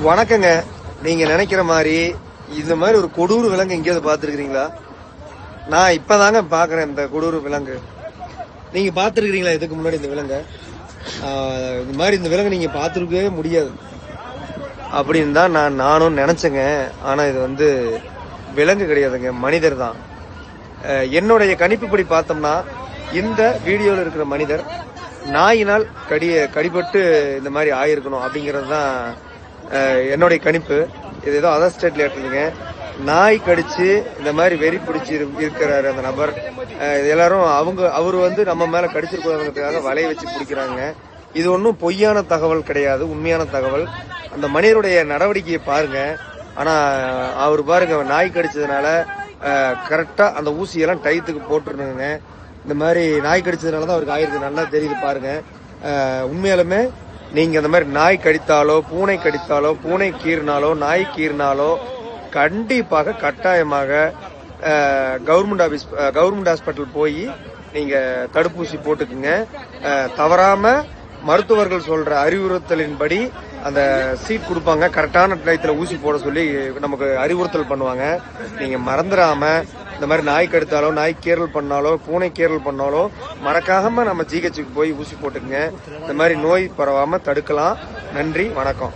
வணக்கங்க. நீங்க நினைக்கிற மாதிரி இந்த மாதிரி ஒரு கொடூர விலங்கு எங்கேயாவது பார்த்துருக்கீங்களா? நான் இப்பதாங்க பாக்குறேன் இந்த கொடூர விலங்கு. நீங்க பார்த்துருக்கீங்களா இதுக்கு முன்னாடி இந்த விலங்கு? இந்த மாதிரி இந்த விலங்கு நீங்க பார்த்துருக்கவே முடியாது அப்படின்னு தான் நானும் நினைச்சேங்க. ஆனா இது வந்து விலங்கு கிடையாதுங்க, மனிதர் தான். என்னுடைய கணிப்புப்படி பார்த்தோம்னா இந்த வீடியோல இருக்கிற மனிதர் நாயினால் கடிபட்டு இந்த மாதிரி ஆயிருக்கணும் அப்படிங்கிறது தான் என்னுடைய கணிப்பு. இது ஏதோ அதர் ஸ்டேட்ல எடுத்துங்க. நாய் கடிச்சு இந்த மாதிரி வெறி பிடிச்சி இருக்கிறாரு அந்த நபர். எல்லாரும் அவரு வந்து நம்ம மேல கடிச்சிருக்கிறதுக்காக வலைய வச்சு பிடிக்கிறாங்க. இது ஒன்றும் பொய்யான தகவல் கிடையாது, உண்மையான தகவல். அந்த மனிதருடைய நடவடிக்கையை பாருங்க. ஆனா அவரு பாருங்க, நாய் கடிச்சதுனால கரெக்டா அந்த ஊசியெல்லாம் டயத்துக்கு போட்டுருணுங்க. இந்த மாதிரி நாய் கடிச்சதுனாலதான் அவருக்கு ஆயிருக்கு, நல்லா தெரியுது பாருங்க. உண்மையாலுமே நீங்க இந்த மாதிரி நாய் கடித்தாலோ பூனை கடித்தாலோ பூனை கீறினாலோ நாய் கீறினாலோ கண்டிப்பாக கட்டாயமாக கவர்மெண்ட் ஹாஸ்பிட்டல் போய் நீங்க தடுப்பூசி போட்டுக்குங்க. தவறாம மருத்துவர்கள் சொல்ற அறிவுறுத்தலின்படி அந்த சீட் கொடுப்பாங்க, கரெக்டான டயத்துல ஊசி போட சொல்லி நமக்கு அறிவுறுத்தல் பண்ணுவாங்க. நீங்க மறந்துடாம இந்த மாதிரி நாய் கடித்தாலோ நாய் கீறல் பண்ணாலோ பூனை கீறல் பண்ணாலோ மறக்காம நம்ம ஜிஹெச்சுக்கு போய் ஊசி போட்டுக்குங்க. இந்த மாதிரி நோய் பரவாம தடுக்கலாம். நன்றி, வணக்கம்.